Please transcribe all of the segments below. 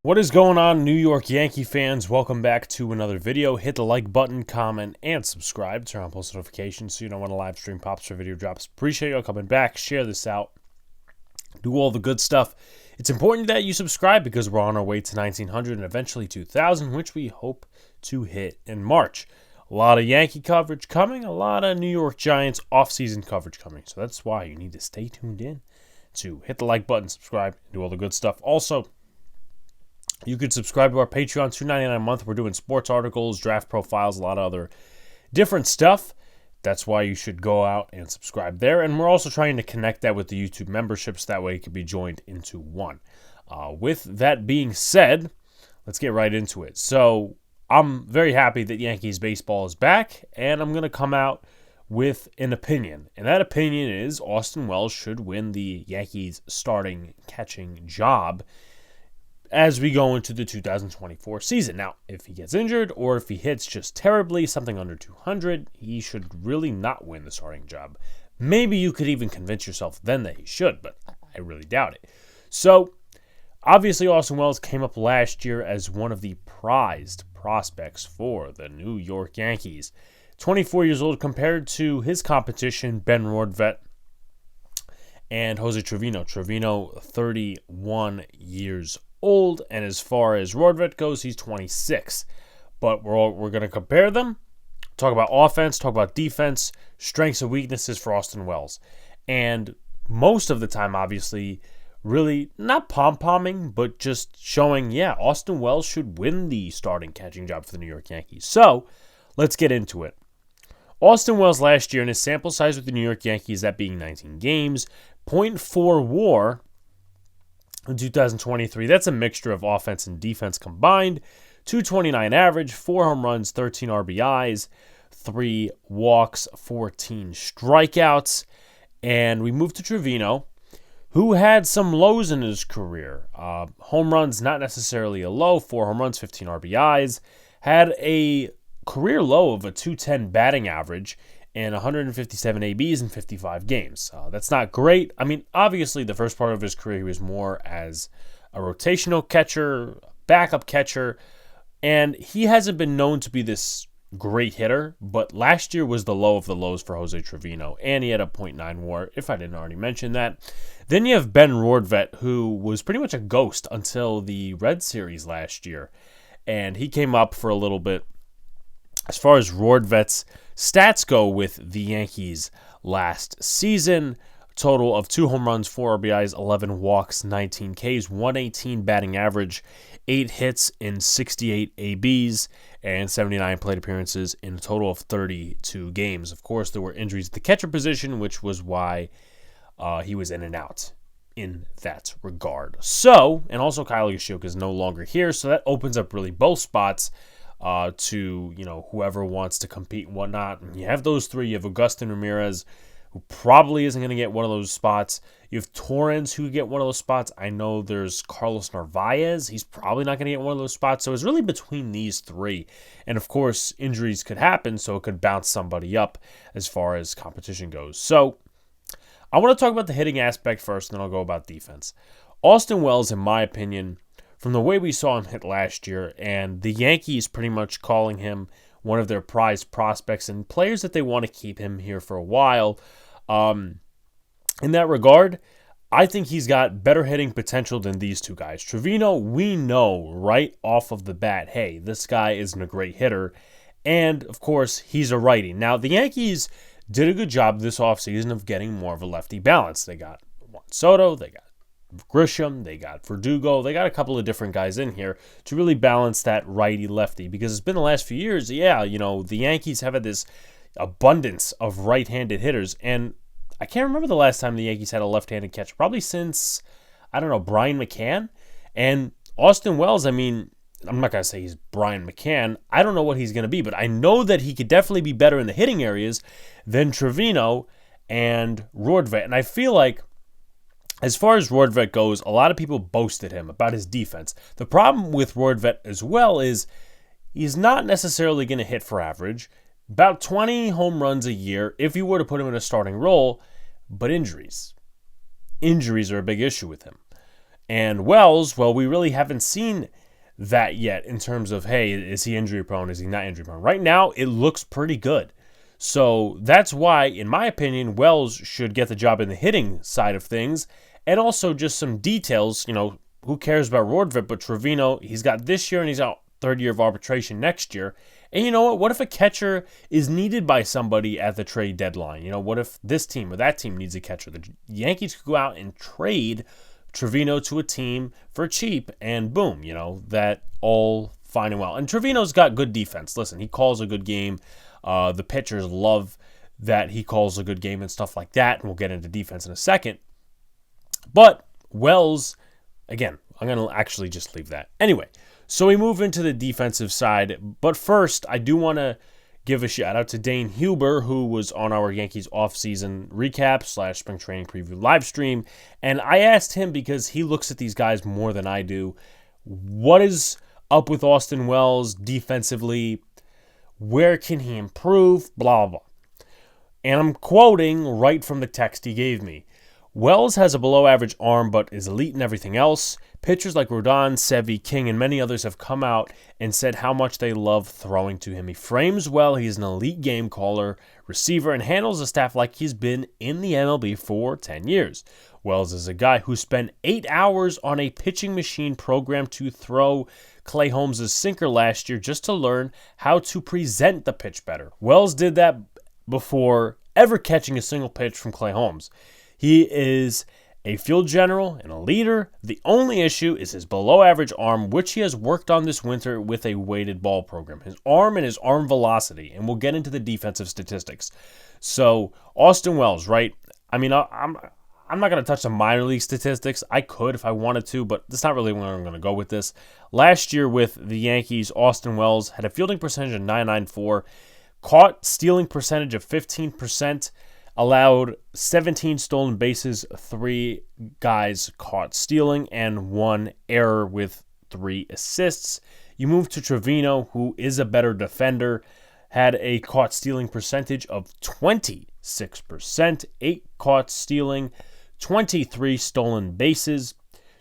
What is going on, New York Yankee fans? Welcome back to another video. Hit the like button, comment, and subscribe. Turn on post notifications so you know when a live stream pops or video drops. Appreciate you coming back. Share this out. Do all the good stuff. It's important that you subscribe because we're on our way to 1,900 and eventually 2,000, which we hope to hit in March. A lot of Yankee coverage coming. A lot of New York Giants offseason coverage coming. So that's why you need to stay tuned in to hit the like button, subscribe, and do all the good stuff. Also, you could subscribe to our Patreon, $2.99 a month. We're doing sports articles, draft profiles, a lot of other different stuff. That's why you should go out and subscribe there. And we're also trying to connect that with the YouTube memberships. That way it can be joined into one. With that being said, let's get right into it. So I'm very happy that Yankees baseball is back, and I'm going to come out with an opinion. And that opinion is Austin Wells should win the Yankees starting catching job as we go into the 2024 season. Now, if he gets injured or if he hits just terribly, something under 200, he should really not win the starting job. Maybe you could even convince yourself then that he should, but I really doubt it. So, obviously, Austin Wells came up last year as one of the prized prospects for the New York Yankees. 24 years old compared to his competition, Ben Rortvedt and Jose Trevino. Trevino, 31 years old, and as far as Rortvedt goes, he's 26. But we're going to compare them, talk about offense, talk about defense, strengths and weaknesses for Austin Wells. And most of the time, obviously, really not pom-pomming, but just showing, Austin Wells should win the starting catching job for the New York Yankees. So, let's get into it. Austin Wells last year in his sample size with the New York Yankees, that being 19 games, .4 WAR in 2023. That's a mixture of offense and defense combined. 229 average, 4 home runs, 13 RBIs, 3 walks, 14 strikeouts. And we move to Trevino, who had some lows in his career. Home runs, not necessarily a low, 4 home runs, 15 RBIs. Had a career low of a 210 batting average and 157 ABs in 55 games. That's not great. I mean, obviously, the first part of his career, he was more as a rotational catcher, backup catcher, and he hasn't been known to be this great hitter, but last year was the low of the lows for Jose Trevino, and he had a .9 WAR, if I didn't already mention that. Then you have Ben Rortvedt, who was pretty much a ghost until the Red Series last year, and he came up for a little bit. As far as Rortvedt's stats go with the Yankees last season, total of 2 home runs, 4 RBIs, 11 walks, 19 Ks, 118 batting average, 8 hits in 68 ABs, and 79 plate appearances in a total of 32 games. Of course, there were injuries at the catcher position, which was why he was in and out in that regard. So, and also Kyle Yoshioka is no longer here, so that opens up really both spots to, whoever wants to compete and whatnot. And you have those three. You have Agustin Ramirez, who probably isn't going to get one of those spots. You have Torrens, who could get one of those spots. I know there's Carlos Narvaez. He's probably not going to get one of those spots. So it's really between these three. And, of course, injuries could happen, so it could bounce somebody up as far as competition goes. So I want to talk about the hitting aspect first, and then I'll go about defense. Austin Wells, in my opinion, from the way we saw him hit last year, and the Yankees pretty much calling him one of their prized prospects and players that they want to keep him here for a while. In that regard, I think he's got better hitting potential than these two guys. Trevino, we know right off of the bat, hey, this guy isn't a great hitter. And, of course, he's a righty. Now, the Yankees did a good job this offseason of getting more of a lefty balance. They got Juan Soto, they got Grisham, they got Verdugo, they got a couple of different guys in here to really balance that righty-lefty, because it's been the last few years, the Yankees have had this abundance of right-handed hitters, and I can't remember the last time the Yankees had a left-handed catcher, probably since, Brian McCann, and Austin Wells, I'm not going to say he's Brian McCann, I don't know what he's going to be, but I know that he could definitely be better in the hitting areas than Trevino and Rortvedt, and I feel like as far as Rortvedt goes, a lot of people boasted him about his defense. The problem with Rortvedt as well is he's not necessarily going to hit for average. About 20 home runs a year if you were to put him in a starting role, but injuries. Injuries are a big issue with him. And Wells, well, we really haven't seen that yet in terms of, hey, is he injury prone? Is he not injury prone? Right now, it looks pretty good. So that's why, in my opinion, Wells should get the job in the hitting side of things. And also just some details, who cares about Rordvet? But Trevino, he's got this year and he's out third year of arbitration next year. And you know what? What if a catcher is needed by somebody at the trade deadline? What if this team or that team needs a catcher? The Yankees could go out and trade Trevino to a team for cheap, and boom, that all fine and well. And Trevino's got good defense. Listen, he calls a good game. The pitchers love that he calls a good game and stuff like that, and we'll get into defense in a second. But Wells, again, I'm going to actually just leave that. Anyway, so we move into the defensive side. But first, I do want to give a shout out to Dane Huber, who was on our Yankees offseason recap / spring training preview live stream. And I asked him, because he looks at these guys more than I do, what is up with Austin Wells defensively? Where can he improve? Blah, blah. And I'm quoting right from the text he gave me. Wells has a below-average arm but is elite in everything else. Pitchers like Rodon, Sevy, King, and many others have come out and said how much they love throwing to him. He frames well. He's an elite game caller, receiver, and handles the staff like he's been in the MLB for 10 years. Wells is a guy who spent 8 hours on a pitching machine programmed to throw Clay Holmes' sinker last year just to learn how to present the pitch better. Wells did that before ever catching a single pitch from Clay Holmes. He is a field general and a leader. The only issue is his below-average arm, which he has worked on this winter with a weighted ball program. His arm and his arm velocity, and we'll get into the defensive statistics. So, Austin Wells, right? I mean, I'm not going to touch the minor league statistics. I could if I wanted to, but that's not really where I'm going to go with this. Last year with the Yankees, Austin Wells had a fielding percentage of .994, caught stealing percentage of 15%, allowed 17 stolen bases, 3 guys caught stealing, and 1 error with 3 assists. You move to Trevino, who is a better defender, had a caught stealing percentage of 26%, 8 caught stealing, 23 stolen bases,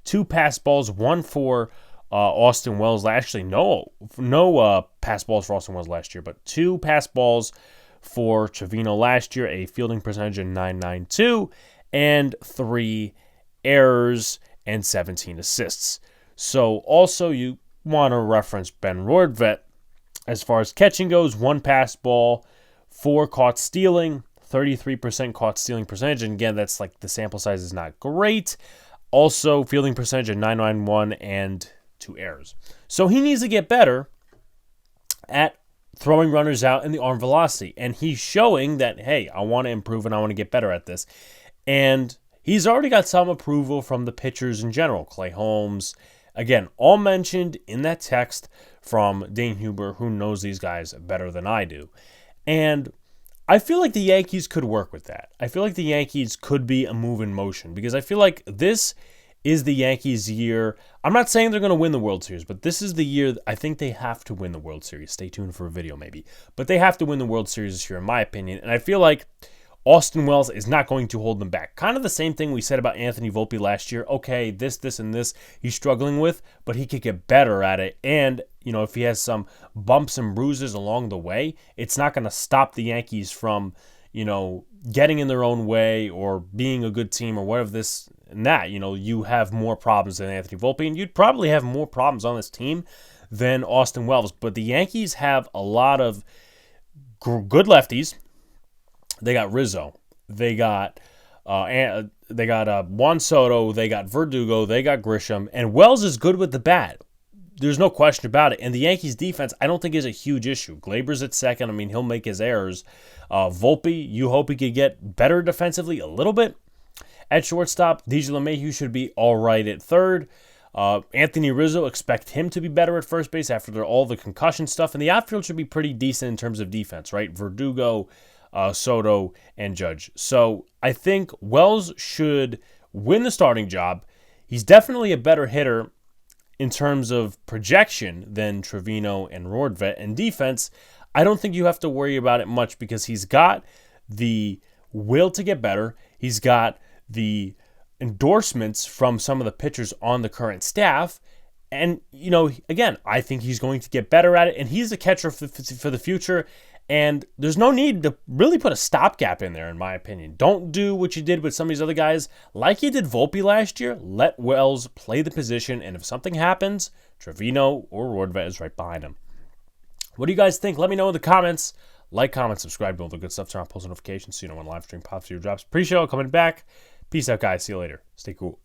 2 pass balls, 1 for Austin Wells. Actually, no pass balls for Austin Wells last year, but 2 pass balls for Trevino last year, a fielding percentage of .992, and 3 errors and 17 assists. So also you want to reference Ben Rordvet as far as catching goes. 1 pass ball, 4 caught stealing, 33% caught stealing percentage. And again, that's like the sample size is not great. Also, fielding percentage of .991 and 2 errors. So he needs to get better at throwing runners out in the arm velocity. And he's showing that, hey, I want to improve and I want to get better at this. And he's already got some approval from the pitchers in general. Clay Holmes, again, all mentioned in that text from Dane Huber, who knows these guys better than I do. And I feel like the Yankees could work with that. I feel like the Yankees could be a move in motion, because I feel like this is the Yankees' year. I'm not saying they're going to win the World Series, but this is the year I think they have to win the World Series. Stay tuned for a video maybe. But they have to win the World Series this year, in my opinion. And I feel like Austin Wells is not going to hold them back. Kind of the same thing we said about Anthony Volpe last year. Okay, this, and this he's struggling with, but he could get better at it. And, if he has some bumps and bruises along the way, it's not going to stop the Yankees from, getting in their own way or being a good team or whatever this and that. You have more problems than Anthony Volpe, and you'd probably have more problems on this team than Austin Wells. But the Yankees have a lot of good lefties. They got Rizzo. They got Juan Soto. They got Verdugo. They got Grisham. And Wells is good with the bat. There's no question about it. And the Yankees' defense, I don't think is a huge issue. Glaber's at second. I mean, he'll make his errors. Volpe, you hope he could get better defensively a little bit. At shortstop, DJ LeMahieu should be all right at third. Anthony Rizzo, expect him to be better at first base after all the concussion stuff. And the outfield should be pretty decent in terms of defense, right? Verdugo, Soto, and Judge. So I think Wells should win the starting job. He's definitely a better hitter in terms of projection than Trevino and Rordvet. And defense, I don't think you have to worry about it much, because he's got the will to get better. He's got the endorsements from some of the pitchers on the current staff. And, again, I think he's going to get better at it, and he's the catcher for the future. And there's no need to really put a stopgap in there, in my opinion. Don't do what you did with some of these other guys. Like you did Volpe last year, let Wells play the position, and if something happens, Trevino or Rordvet is right behind him. What do you guys think? Let me know in the comments. Like, comment, subscribe, do all the good stuff. Turn on post notifications so you know when live stream pops video drops. Appreciate y'all coming back. Peace out, guys. See you later. Stay cool.